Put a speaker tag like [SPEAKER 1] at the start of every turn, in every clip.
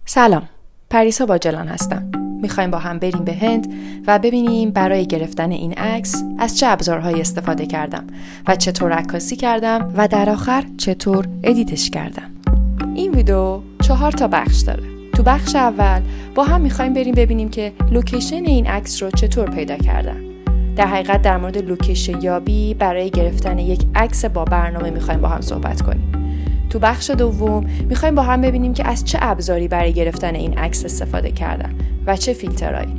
[SPEAKER 1] سلام، پریسا باجلان هستم. میخوایم با هم بریم به هند و ببینیم برای گرفتن این عکس از چه ابزارهایی استفاده کردم و چطور عکاسی کردم و در آخر چطور ادیتش کردم. این ویدیو 4 بخش داره. تو بخش اول با هم میخوایم بریم ببینیم که لوکیشن این عکس رو چطور پیدا کردم. در حقیقت در مورد لوکیشن یابی برای گرفتن یک عکس با برنامه میخوایم با هم صحبت کنیم. تو بخش دوم میخوایم با هم ببینیم که از چه ابزاری برای گرفتن این عکس استفاده کردم و چه فیلترهایی.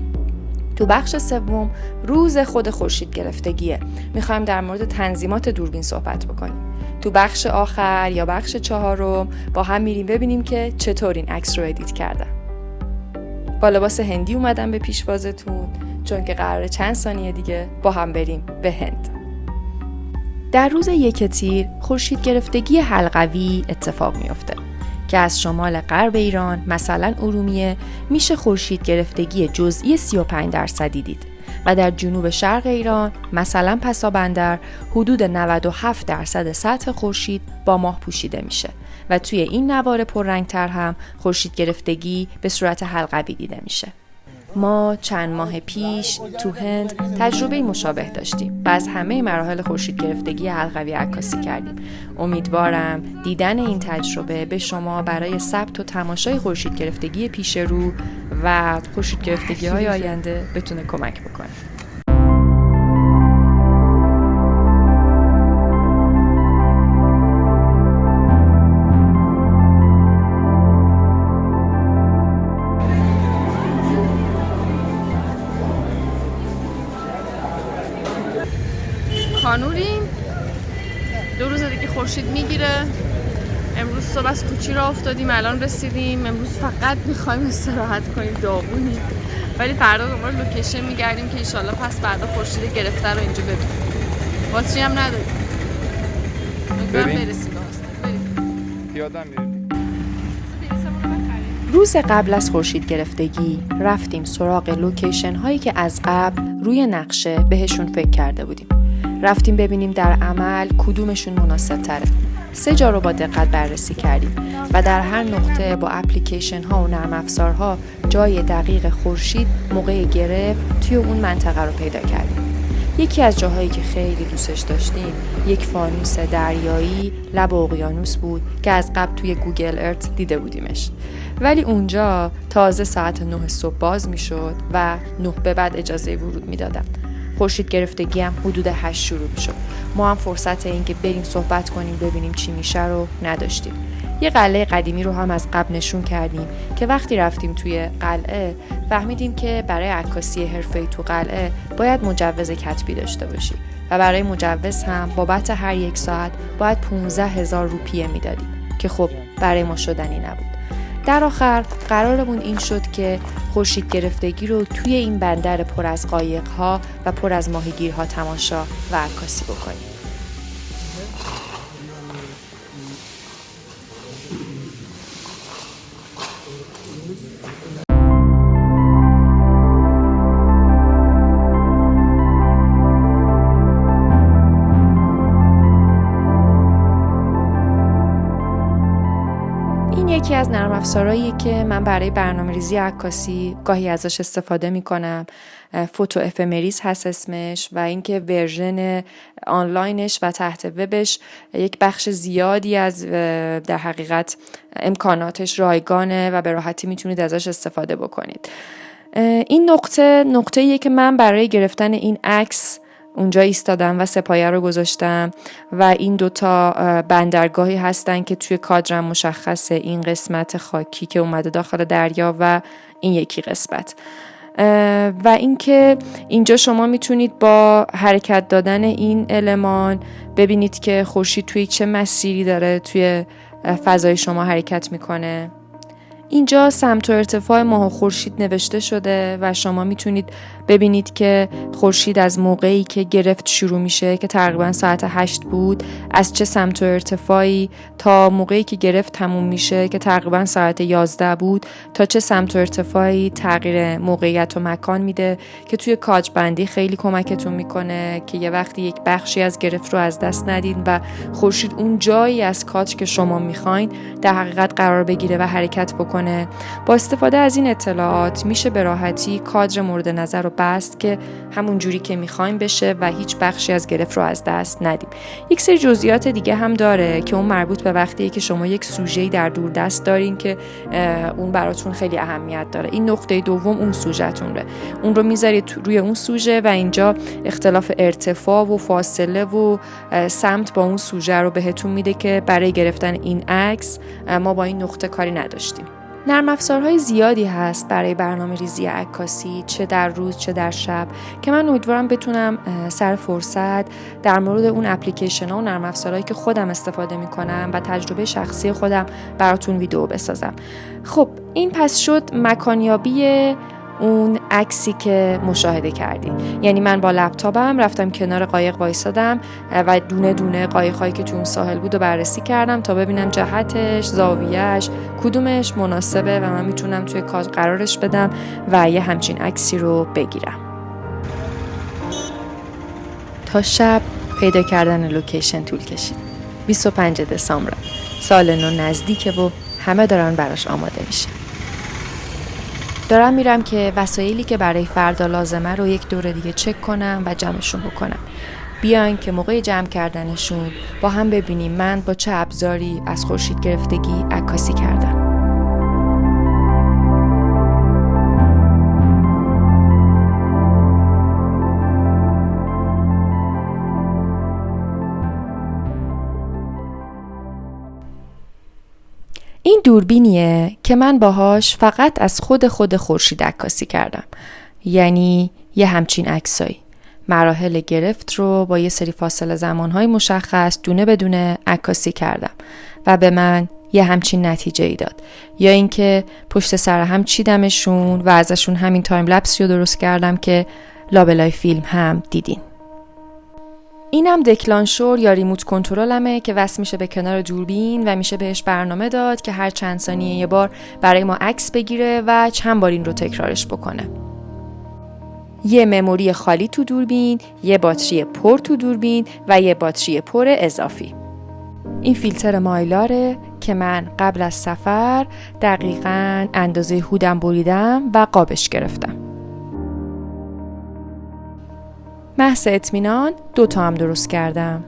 [SPEAKER 1] تو بخش سوم روز خود خورشید گرفتگیه. میخوایم در مورد تنظیمات دوربین صحبت بکنیم. تو بخش آخر یا بخش 4 با هم میریم ببینیم که چطور این عکس رو ادیت کردم. با لباس هندی اومدم به پیشوازتون چون که قراره چند ثانیه دیگه با هم بریم به هند. در روز 1 تیر خورشید گرفتگی حلقوی اتفاق میفته که از شمال غرب ایران مثلا ارومیه میشه خورشید گرفتگی جزئی 35% دید و در جنوب شرق ایران مثلا پسابندر حدود 97% سطح خورشید با ماه پوشیده میشه و توی این نوار پررنگتر هم خورشید گرفتگی به صورت حلقوی دیده میشه. ما چند ماه پیش تو هند تجربه مشابه داشتیم و از همه مراحل خورشید گرفتگی حلقوی عکاسی کردیم. امیدوارم دیدن این تجربه به شما برای ثبت و تماشای خورشید گرفتگی پیش رو و خورشید گرفتگی های آینده بتونه کمک بکنه.
[SPEAKER 2] کانوریم 2 روز دیگه خورشید میگیره. امروز صبح از کوچی را افتادیم، الان رسیدیم. امروز فقط میخوایم استراحت کنیم، داغونیم، ولی فردا دوباره لوکیشن میگردیم که انشالله پس فردا خورشید گرفته رو اینجا ببینیم. باتری هم نداریم، برسیم
[SPEAKER 3] پیاده میریم.
[SPEAKER 1] روز قبل از خورشید گرفتگی رفتیم سراغ لوکیشن هایی که از قبل روی نقشه بهشون فکر کرده بودیم. رفتیم ببینیم در عمل کدومشون مناسب تره. 3 جا رو با دقت بررسی کردیم و در هر نقطه با اپلیکیشن ها و نرم افزارها جای دقیق خورشید موقع گرفت توی اون منطقه رو پیدا کردیم. یکی از جاهایی که خیلی دوستش داشتیم یک فانوس دریایی لب اقیانوس بود که از قبل توی گوگل ارت دیده بودیمش، ولی اونجا تازه ساعت 9 صبح باز می شد و 9 به بعد اجازه ورود می دادن. خورشید گرفتگی هم حدود 8 شروع شد. ما هم فرصت این که بریم صحبت کنیم ببینیم چی میشه رو نداشتیم. یه قلعه قدیمی رو هم از قبل نشون کردیم که وقتی رفتیم توی قلعه فهمیدیم که برای عکاسی حرفه‌ای تو قلعه باید مجوز کتبی داشته باشی و برای مجوز هم بابت هر 1 ساعت باید 15,000 روپیه میدادیم که خب برای ما شدنی نبود. در آخر قرارمون این شد که خورشید گرفتگی رو توی این بندر پر از قایق‌ها و پر از ماهیگیرها تماشا و عکاسی بکنیم. یکی از نرم افزارهاییه که من برای برنامه‌ریزی عکاسی گاهی ازش استفاده می‌کنم. فوتو افمریز هست اسمش و اینکه ورژن آنلاینش و تحت وبش یک بخش زیادی از در حقیقت امکاناتش رایگانه و به راحتی میتونید ازش استفاده بکنید. این نقطه‌ایه که من برای گرفتن این عکس اونجا ایستادم و سپایه رو گذاشتم و این 2 بندرگاهی هستن که توی کادرم مشخصه، این قسمت خاکی که اومده داخل دریا و این یکی قسمت. و اینکه اینجا شما میتونید با حرکت دادن این المان ببینید که خورشید توی چه مسیری داره توی فضای شما حرکت میکنه. اینجا سمت و ارتفاع ماه و خورشید نوشته شده و شما میتونید ببینید که خورشید از موقعی که گرفت شروع میشه که تقریبا ساعت 8 بود از چه سمت و ارتفاعی تا موقعی که گرفت تموم میشه که تقریبا ساعت 11 بود تا چه سمت و ارتفاعی تغییر موقعیت و مکان میده که توی کادر بندی خیلی کمکتون میکنه که یه وقتی یک بخشی از گرفت رو از دست ندین و خورشید اون جایی از کادر که شما میخواین در حقیقت قرار بگیره و حرکت بکنه میکنه. با استفاده از این اطلاعات میشه به راحتی کادر مورد نظر رو بست که همون جوری که میخوایم بشه و هیچ بخشی از گرفت رو از دست ندیم. یک سری جزئیات دیگه هم داره که اون مربوط به وقتیه که شما یک سوژه‌ای در دوردست دارین که اون براتون خیلی اهمیت داره. این نقطه دوم اون سوژه‌تونه. اون رو میذارید روی اون سوژه و اینجا اختلاف ارتفاع و فاصله و سمت با اون سوژه رو بهتون میده که برای گرفتن این عکس ما با این نقطه کاری نداشتیم. نرم افزارهای زیادی هست برای برنامه‌ریزی عکاسی، چه در روز چه در شب، که من امیدوارم بتونم سر فرصت در مورد اون اپلیکیشن‌ها و نرم افزارهایی که خودم استفاده می‌کنم و تجربه شخصی خودم براتون ویدیو بسازم. خب این پس شد مکانیابی اون عکسی که مشاهده کردید. یعنی من با لپتاپم رفتم کنار قایق وایسادم و دونه دونه قایق‌هایی که تو اون ساحل بود رو بررسی کردم تا ببینم جهتش، زاویه‌اش، کدومش مناسبه و من میتونم توی کادر قرارش بدم و یه همچین عکسی رو بگیرم. تا شب پیدا کردن لوکیشن طول کشید. 25 دسامبر، سال نو نزدیکه و همه دارن براش آماده میشه. دارم میرم که وسایلی که برای فردا لازمه رو یک دور دیگه چک کنم و جمعشون بکنم. بیاین که موقع جمع کردنشون با هم ببینیم من با چه ابزاری از خورشید گرفتگی عکاسی کردم. این دوربینیه که من باهاش فقط از خود خورشید عکاسی کردم. یعنی یه همچین عکسایی. مراحل گرفت رو با یه سری فاصله زمانهای مشخص دونه بدونه عکاسی کردم و به من یه همچین نتیجه ای داد. یا اینکه پشت سر هم چیدمشون و ازشون همین تایم لپسی رو درست کردم که لابلای فیلم هم دیدین. اینم دکلانشور یا ریموت کنترلمه که وصل میشه به کنار دوربین و میشه بهش برنامه داد که هر چند ثانیه یه بار برای ما عکس بگیره و چند بار این رو تکرارش بکنه. یه مموری خالی تو دوربین، یه باتری پر تو دوربین و یه باتری پر اضافی. این فیلتر مایلاره که من قبل از سفر دقیقاً اندازه هودم بریدم و قابش گرفتم. محض اطمینان 2 تا هم درست کردم.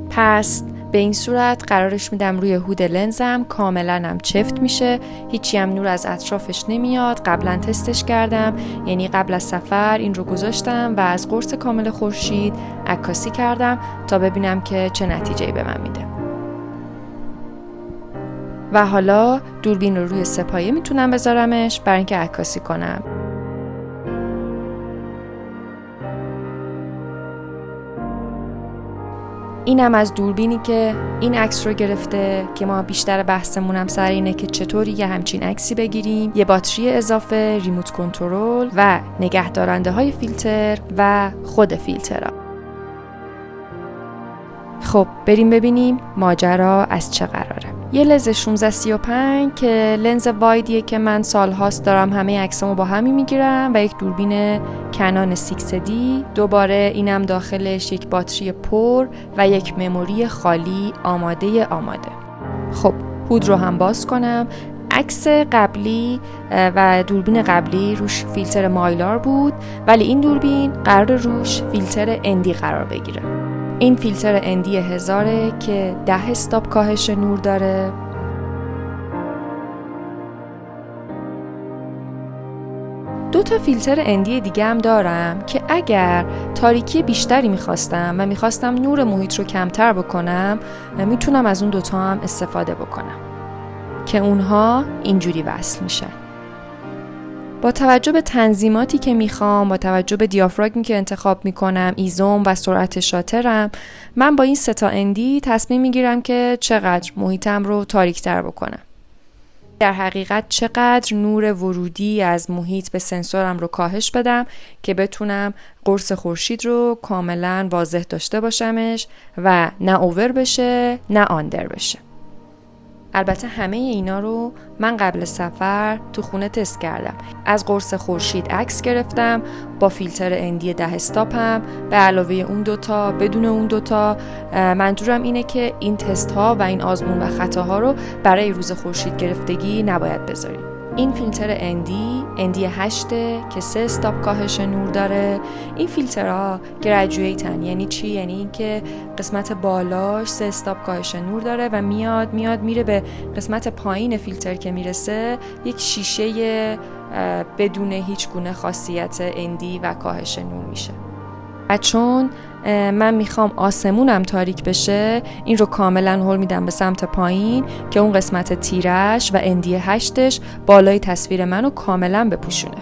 [SPEAKER 1] پس به این صورت قرارش میدم روی هود لنزم، کاملا هم چفت میشه، هیچی هم نور از اطرافش نمیاد. قبلا تستش کردم، یعنی قبل از سفر این رو گذاشتم و از قرص کامل خورشید عکاسی کردم تا ببینم که چه نتیجه‌ای به من میده. و حالا دوربین رو روی سه‌پایه میتونم بذارمش برای اینکه عکاسی کنم. اینم از دوربینی که این عکس رو گرفته که ما بیشتر بحثمونم سر اینه که چطوری یه همچین عکسی بگیریم. یه باتری اضافه، ریموت کنترل و نگهدارنده های فیلتر و خود فیلترها. خب بریم ببینیم ماجرا از چه قراره. یه لنز 1635 که لنز وایدیه که من سالهاست دارم همه عکسامو با همی میگیرم و یک دوربین کنان 6D. دوباره اینم داخلش یک باتری پر و یک مموری خالی آماده. خب هود رو هم باز کنم. عکس قبلی و دوربین قبلی روش فیلتر مایلار بود، ولی این دوربین قرار روش فیلتر اندی قرار بگیره. این فیلتر اندی 1000 که 10 استاپ کاهش نور داره. دو تا فیلتر اندی دیگه هم دارم که اگر تاریکی بیشتری میخواستم و میخواستم نور محیط رو کمتر بکنم میتونم از اون دوتا هم استفاده بکنم که اونها اینجوری وصل میشن. با توجه به تنظیماتی که میخوام، با توجه به دیافراگمی که انتخاب میکنم، ایزوم و سرعت شاترم، من با این 3 تا اندی تصمیم میگیرم که چقدر محیطم رو تاریک‌تر بکنم. در حقیقت چقدر نور ورودی از محیط به سنسورم رو کاهش بدم که بتونم قرص خورشید رو کاملا واضح داشته باشمش و نه اوور بشه نه آندر بشه. البته همه اینا رو من قبل سفر تو خونه تست کردم. از قرص خورشید عکس گرفتم با فیلتر اندی 10 استاپم، به علاوه اون دوتا، بدون اون دوتا. منظورم اینه که این تست ها و این آزمون و خطاها رو برای روز خورشید گرفتگی نباید بذاریم. این فیلتر اندی 8 که 3 استاپ کاهش نور داره. این فیلترها گریجویتن. یعنی چی؟ یعنی این که قسمت بالاش 3 استاپ کاهش نور داره و میاد میره به قسمت پایین فیلتر که میرسه یک شیشه بدون هیچ گونه خاصیت اندی و کاهش نور میشه. و چون من میخوام آسمونم تاریک بشه، این رو کاملا هل میدم به سمت پایین که اون قسمت تیرش و اندی 8ش بالای تصویر منو کاملا بپوشونه.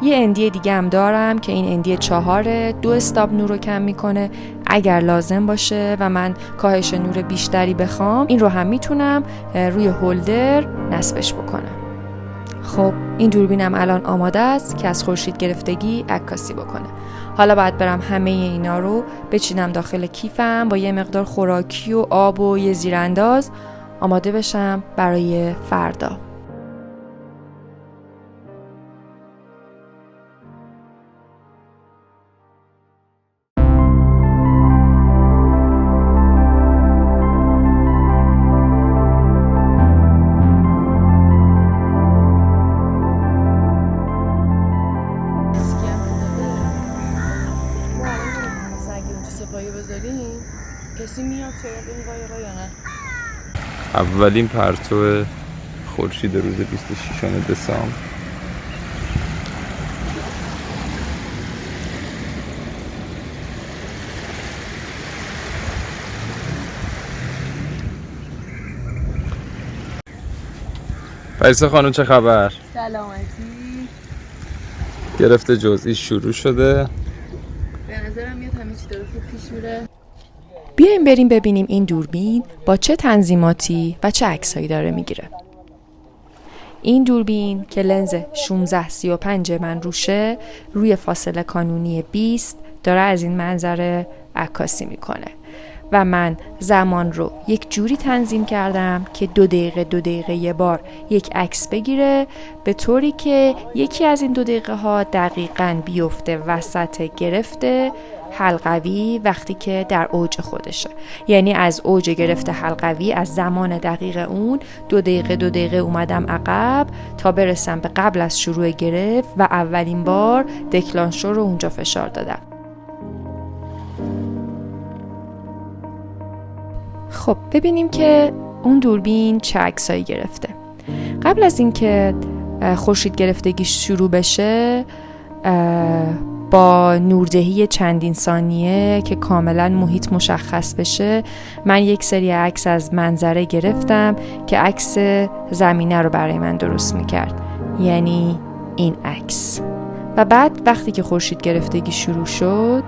[SPEAKER 1] یه اندی دیگه هم دارم که این اندی 4 2 استاپ نور رو کم میکنه. اگر لازم باشه و من کاهش نور بیشتری بخوام، این رو هم میتونم روی هولدر نصبش بکنم. خب این دوربینم الان آماده است که از خورشید گرفتگی عکاسی بکنه. حالا باید برم همه اینا رو بچینم داخل کیفم با یه مقدار خوراکی و آب و یه زیرانداز، آماده بشم برای فردا.
[SPEAKER 2] کسی میاد سراغ این قایقا یا نه؟
[SPEAKER 3] اولین پرتو خورشید روز 26 دسامبر. فریسا خانم چه خبر؟
[SPEAKER 2] سلامتی.
[SPEAKER 3] گرفت جزئی شروع شده.
[SPEAKER 2] به نظرم میاد همه چی داره خوب پیش میره.
[SPEAKER 1] بیایم بریم ببینیم این دوربین با چه تنظیماتی و چه عکسایی داره میگیره. این دوربین که لنز 16-35 من روشه، روی فاصله کانونی 20 داره از این منظره عکاسی میکنه و من زمان رو یک جوری تنظیم کردم که 2 دقیقه یه بار یک عکس بگیره، به طوری که یکی از این 2 دقیقه ها دقیقاً بیفته وسط گرفته حلقوی وقتی که در اوج خودشه. یعنی از اوج گرفته حلقوی، از زمان دقیق اون 2 دقیقه اومدم عقب تا برسم به قبل از شروع گرفت و اولین بار دکلانشور رو اونجا فشار دادم. خب ببینیم که اون دوربین چه عکسایی گرفته. قبل از اینکه خورشید گرفتگی شروع بشه، با نوردهی چندین ثانیه که کاملا محیط مشخص بشه، من یک سری عکس از منظره گرفتم که عکس زمینه رو برای من درست میکرد، یعنی این عکس. و بعد وقتی که خورشید گرفتگی شروع شد،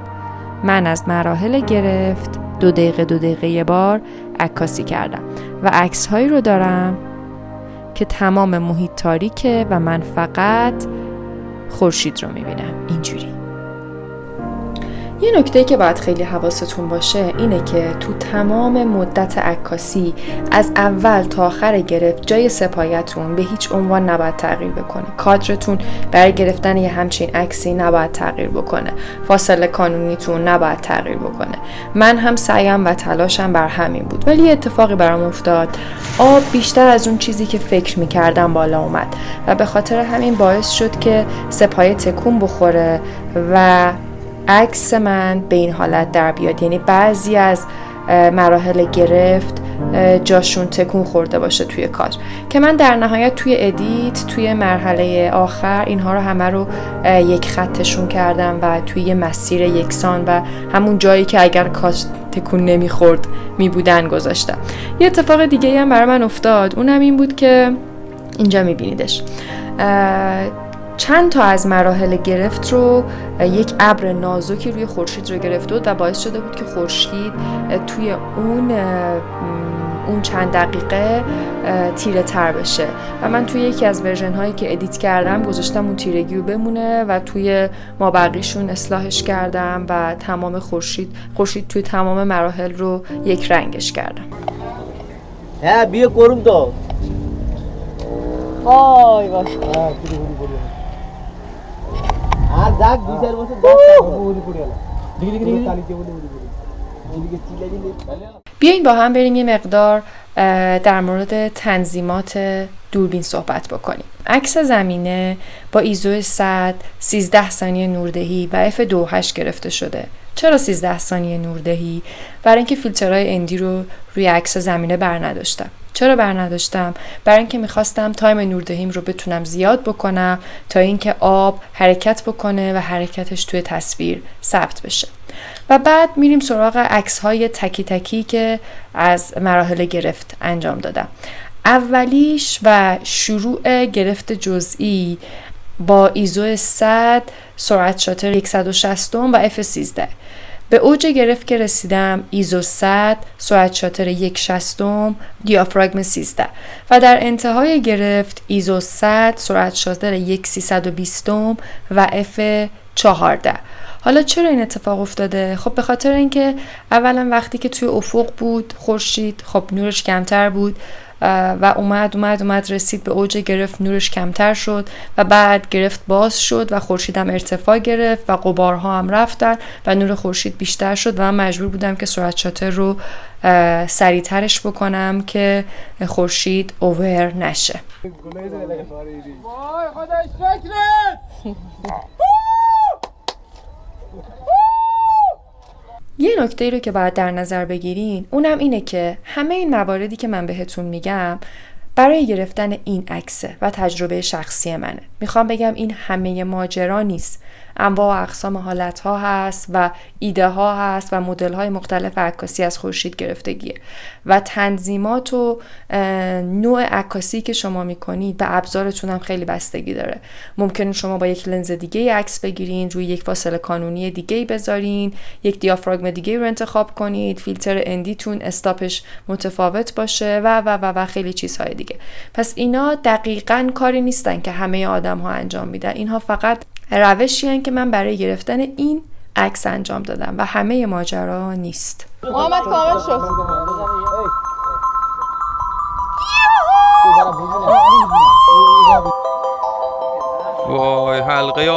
[SPEAKER 1] من از مراحل گرفت 2 دقیقه یه بار عکاسی کردم و عکس هایی رو دارم که تمام محیط تاریکه و من فقط خورشید رو میبینم اینجوری. یه نکته که باید خیلی حواستون باشه اینه که تو تمام مدت عکاسی از اول تا آخر گرفت جای سپایتون به هیچ عنوان نباید تغییر بکنه. کادرتون برای گرفتن یه همچین عکسی نباید تغییر بکنه. فاصله کانونیتون نباید تغییر بکنه. من هم سعیم و تلاشم بر همین بود، ولی اتفاقی برام افتاد. آب بیشتر از اون چیزی که فکر می‌کردم بالا اومد و به خاطر همین باعث شد که سپایه تکون بخوره و عکس من به این حالت در بیاد. یعنی بعضی از مراحل گرفت جاشون تکون خورده باشه توی کادر، که من در نهایت توی ادیت توی مرحله آخر اینها رو همه رو یک خطشون کردم و توی یه مسیر یکسان و همون جایی که اگر کادر تکون نمیخورد میبودن گذاشتم. یه اتفاق دیگه هم برای من افتاد، اونم این بود که اینجا میبینیدش. چند تا از مراحل گرفت رو یک ابر نازکی روی خورشید رو گرفته بود و باعث شده بود که خورشید توی اون چند دقیقه تیره تر بشه و من توی یکی از ورژن هایی که ادیت کردم گذاشتم اون تیرگی رو بمونه و توی مابقیشون اصلاحش کردم و تمام خورشید توی تمام مراحل رو یک رنگش کردم.
[SPEAKER 4] হ্যাঁ বিয়ে করুম তো ওই বাস আর যাক 2-4 বছর
[SPEAKER 1] بیاییم با هم بریم یه مقدار در مورد تنظیمات دوربین صحبت بکنیم. عکس زمینه با ایزو 100 13 ثانیه نوردهی و f2.8 گرفته شده. چرا 13 ثانیه نوردهی؟ برای اینکه فیلترهای اندی رو روی عکس زمینه برنداشتم. چرا برنداشتم؟ برای اینکه میخواستم تایم نوردهیم رو بتونم زیاد بکنم تا اینکه آب حرکت بکنه و حرکتش توی تصویر ثبت بشه. و بعد میریم سراغ عکس‌های تکی تکی که از مراحل گرفت انجام دادم. اولیش و شروع گرفت جزئی با ایزو 100 سرعت شاتر 160 و f13. به اوج گرفت که رسیدم ایزو 100 سرعت شاتر 160 دیافراگم 13 و در انتهای گرفت ایزو 100 سرعت شاتر 1320 و f14. حالا چرا این اتفاق افتاده؟ خب به خاطر اینکه اولا وقتی که توی افق بود خورشید خب نورش کمتر بود و اومد رسید به اوج گرفت، نورش کمتر شد و بعد گرفت باز شد و خورشیدم ارتفاع گرفت و غبارها هم رفتن و نور خورشید بیشتر شد و من مجبور بودم که سرعت شاتر رو سریعترش بکنم که خورشید اوور نشه. یه نکته رو که باید در نظر بگیرین اونم اینه که همه این مواردی که من بهتون میگم برای گرفتن این عکسه و تجربه شخصی منه. میخوام بگم این همه ماجرا نیست. انواع و اقسام حالت‌ها هست و ایده ها هست و مدل‌های مختلف عکاسی از خورشید گرفتگیه و تنظیمات و نوع عکاسی که شما میکنید به ابزارتون هم خیلی بستگی داره. ممکنه شما با یک لنز دیگه عکس بگیرین، روی یک فاصله کانونی دیگه بذارین، یک دیافراگم دیگه رو انتخاب کنید، فیلتر اندیتون استاپش متفاوت باشه و خیلی چیزهای دیگه. پس اینا دقیقاً کاری نیستن که همه آدم‌ها انجام میدن. اینها فقط روشی هستن که من برای گرفتن این عکس انجام دادم و همه ماجرا نیست.
[SPEAKER 2] محمد کامل شد.
[SPEAKER 3] وای حلقه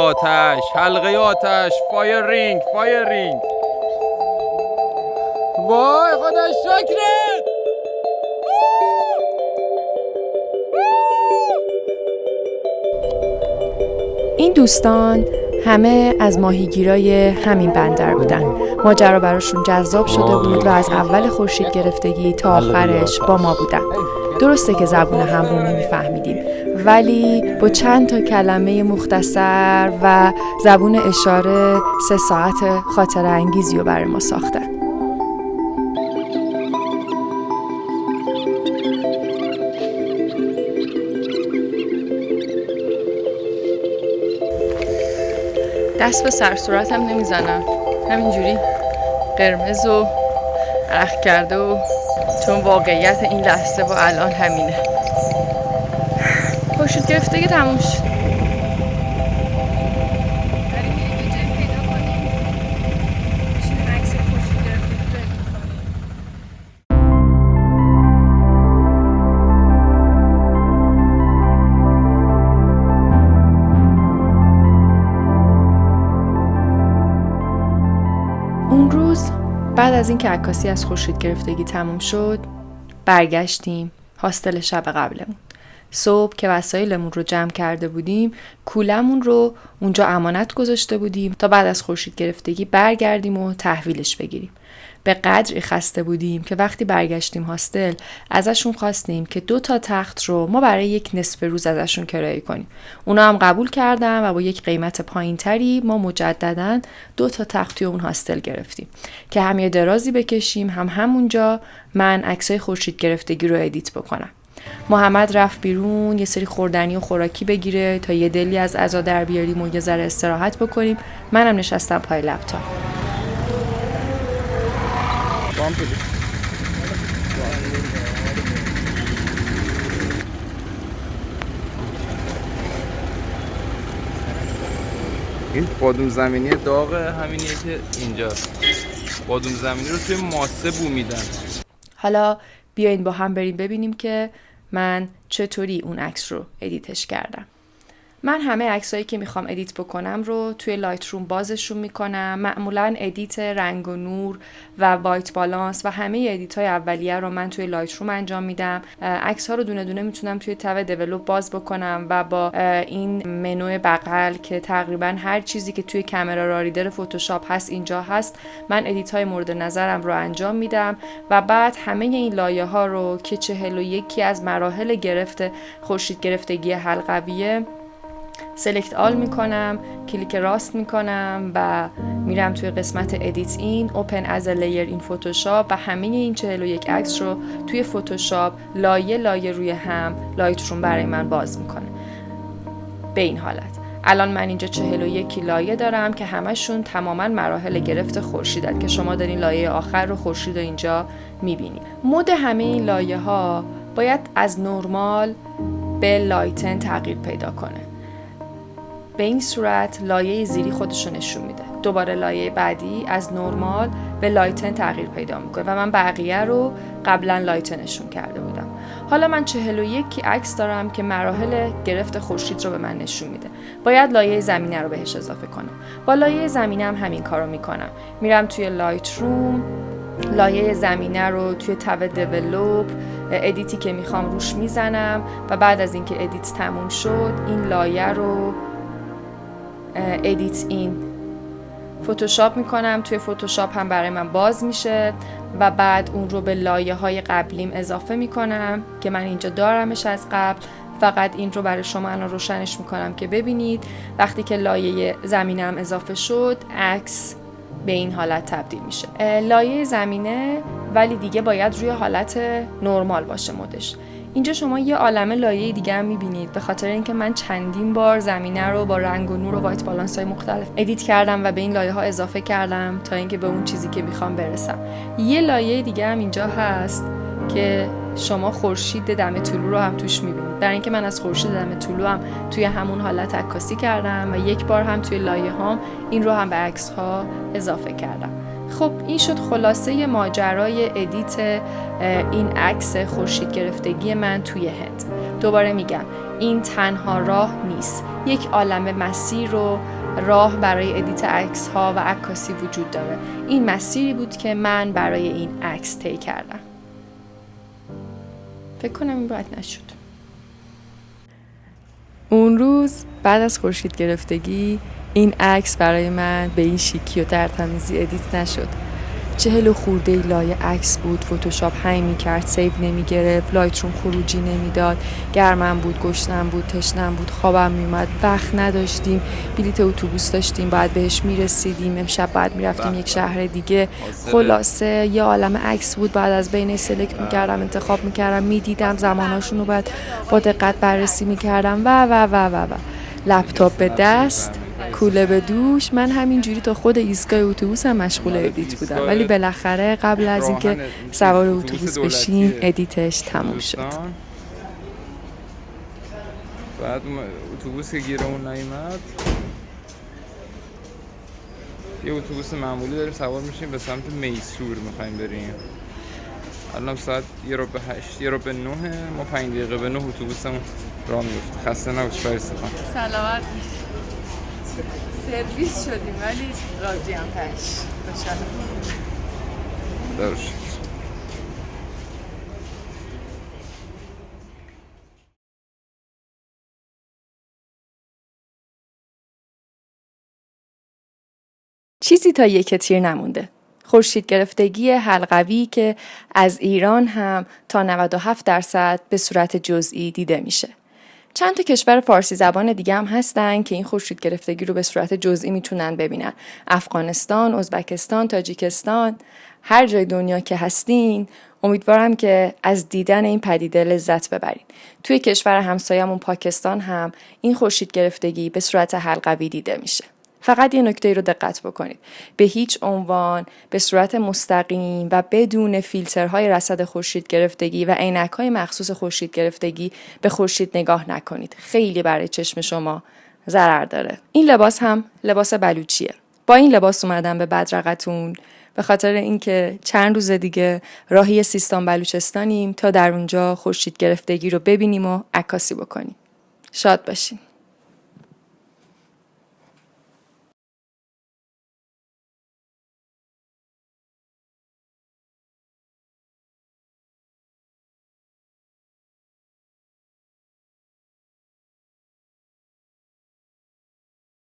[SPEAKER 3] آتش فایرینگ وای خدا شکرت.
[SPEAKER 1] این دوستان همه از ماهیگیرای همین بندر بودن. ماجرا براشون جذاب شده بود و از اول خورشید گرفتگی تا آخرش با ما بودن. درسته که زبون هم رو نمیفهمیدیم ولی با چند تا کلمه مختصر و زبون اشاره 3 ساعت خاطره انگیزی رو برای ما ساختن.
[SPEAKER 2] دست به سر صورتم نمیزنم، همینجوری قرمز و عرق کرده و چون واقعیت این لحظه و الان همینه. خورشید گرفتگی تموم شد. بریم یه جای پیدا کنیم بشینیم عکس خورشید گرفتگی رو ادیت کنیم.
[SPEAKER 1] اون روز بعد از اینکه عکاسی از خورشید گرفتگی تموم شد برگشتیم هاستل شب قبلمون. صبح که وسایلمون رو جمع کرده بودیم کولمون رو اونجا امانت گذاشته بودیم تا بعد از خورشید گرفتگی برگردیم و تحویلش بگیریم. به قدری خسته بودیم که وقتی برگشتیم هاستل ازشون خواستیم که 2 تا تخت رو ما برای یک نصف روز ازشون کرایه کنیم. اونا هم قبول کردن و با یک قیمت پایینتری ما مجدداً 2 تا تخت توی اون هاستل گرفتیم که هم یه درازی بکشیم هم همونجا من عکسای خورشید گرفتگی رو ادیت بکنم. محمد رفت بیرون یه سری خوردنی و خوراکی بگیره تا یه دلی از عزا در بیاریم و یه ذره استراحت بکنیم. منم نشستم پای لپتاپ.
[SPEAKER 3] این بادوم زمینی داغ همینیه که اینجاست. بادوم زمینی رو توی ماسه بو میدن.
[SPEAKER 1] حالا بیاین با هم بریم ببینیم که من چطوری اون عکس رو ادیتش کردم. من همه عکسایی که میخوام ادیت بکنم رو توی لایت روم بازشون میکنم. معمولاً ادیت رنگ و نور و وایت بالانس و همه ادیت های اولیه رو من توی لایت روم انجام میدم. عکس ها رو دونه دونه میتونم توی تب دیولپ باز بکنم و با این منو بغل که تقریبا هر چیزی که توی کامرا راریدر فتوشاپ هست اینجا هست، من ادیت های مورد نظرم رو انجام میدم و بعد همه این لایه ها رو که 41 از مراحل خورشید گرفتگی حلقویه سلکت آل میکنم، کلیک راست میکنم و میرم توی قسمت ادیت این اوپن از لیر این فتوشاپ و همه این 41 عکس رو توی فتوشاپ لایه روی هم لایت روم برای من باز میکنه. به این حالت الان من اینجا 41 لایه دارم که همشون تماما مراحل گرفت خورشیدن که شما دارین لایه آخر رو خورشید رو اینجا میبینید. مود همه این لایه ها باید از نورمال به لایتن تغییر پیدا کنه. به این صورت لایه زیری خودشو نشون میده. دوباره لایه بعدی از نورمال به لایتن تغییر پیدا میکنه و من بقیه رو قبلا لایتنشون کرده بودم. حالا من 41 عکس دارم که مراحل گرفت خورشید رو به من نشون میده. باید لایه زمینه رو بهش اضافه کنم. با لایه زمینه هم همین کارو میکنم. میرم توی لایت روم، لایه زمینه رو توی تب دیولپ ادیتی که میخوام روش میزنم و بعد از اینکه ادیت تموم شد این لایه رو ادیت این فتوشاپ میکنم. توی فتوشاپ هم برای من باز میشه و بعد اون رو به لایه های قبلیم اضافه میکنم که من اینجا دارمش از قبل. فقط این رو برای شما الان روشنش میکنم که ببینید وقتی که لایه زمینه هم اضافه شد عکس به این حالت تبدیل میشه. لایه زمینه ولی دیگه باید روی حالت نرمال باشه مودش. اینجا شما یه عالمه لایه دیگه هم میبینید به خاطر اینکه من چندین بار زمینه رو با رنگ و نور و وایت بالانس های مختلف ادیت کردم و به این لایه ها اضافه کردم تا اینکه به اون چیزی که میخوام برسم. یه لایه دیگه هم اینجا هست که شما خورشید دم طلوع رو هم توش میبینید. برای اینکه من از خورشید دم طلوع هم توی همون حالت عکاسی کردم و یک بار هم توی لایه هام این رو هم به عکس ها اضافه کردم. خب این شد خلاصه ماجرای ادیت این عکس خورشید گرفتگی من توی هند. دوباره میگم این تنها راه نیست، یک عالمه مسیر و راه برای ادیت عکس ها و عکاسی وجود داره. این مسیری بود که من برای این عکس طی کردم. فکر کنم این راحت نشد. اون روز بعد از خورشید گرفتگی این عکس برای من به این شیکی و ترتمیزی ادیت نشد. 40 خورده لایه عکس بود. فتوشاپ هنگ می‌کرد، سیو نمی‌گرفت، لایت روم خروجی نمیداد، گرمم بود، گشنم بود، تشنم بود، خوابم میومد، وقت نداشتیم، بلیت اتوبوس داشتیم، باید بهش میرسیدیم، امشب باید میرفتیم یک شهر دیگه. خلاصه یه عالمه عکس بود، بعد از بین سلکت می‌کردم، انتخاب می‌کردم، میدیدم، زماناشون رو بعد با دقت بررسی می‌کردم و لپتاپ به دست، کوله به دوش. من همینجوری تا خود ایستگاه اتوبوس هم مشغول ادیت بودم، ولی بالاخره قبل از اینکه سوار اتوبوس بشیم ادیتش تموم شد.
[SPEAKER 3] بعد اتوبوس که گیرمون نیومد، یه اتوبوس معمولی داریم سوار میشیم به سمت میسور میخوایم بریم. الان ساعت 8:09 ما 5 دقیقه به 9 اتوبوسمون راه میفته. خسته نباشید فارس خان.
[SPEAKER 2] سلامت سرویس شدیم ولی راضی هم تش خوشحالم.
[SPEAKER 3] درست.
[SPEAKER 1] چیزی تا یک تیر نمونده. خورشید گرفتگی حلقوی که از ایران هم تا 97% به صورت جزئی دیده میشه. چند تا کشور فارسی زبان دیگه هم هستن که این خورشید گرفتگی رو به صورت جزئی میتونن ببینن. افغانستان، ازبکستان، تاجیکستان، هر جای دنیا که هستین امیدوارم که از دیدن این پدیده لذت ببرین. توی کشور همسایه‌مون پاکستان هم این خورشید گرفتگی به صورت حلقوی دیده میشه. فقط یه نکته رو دقت بکنید. به هیچ عنوان به صورت مستقیم و بدون فیلترهای رصد خورشید گرفتگی و عینک‌های مخصوص خورشید گرفتگی به خورشید نگاه نکنید. خیلی برای چشم شما ضرر داره. این لباس هم لباس بلوچیه. با این لباس اومدم به بدرقتون به خاطر اینکه چند روز دیگه راهی سیستان بلوچستانیم تا در اونجا خورشید گرفتگی رو ببینیم و عکاسی بکنیم. شاد باشین.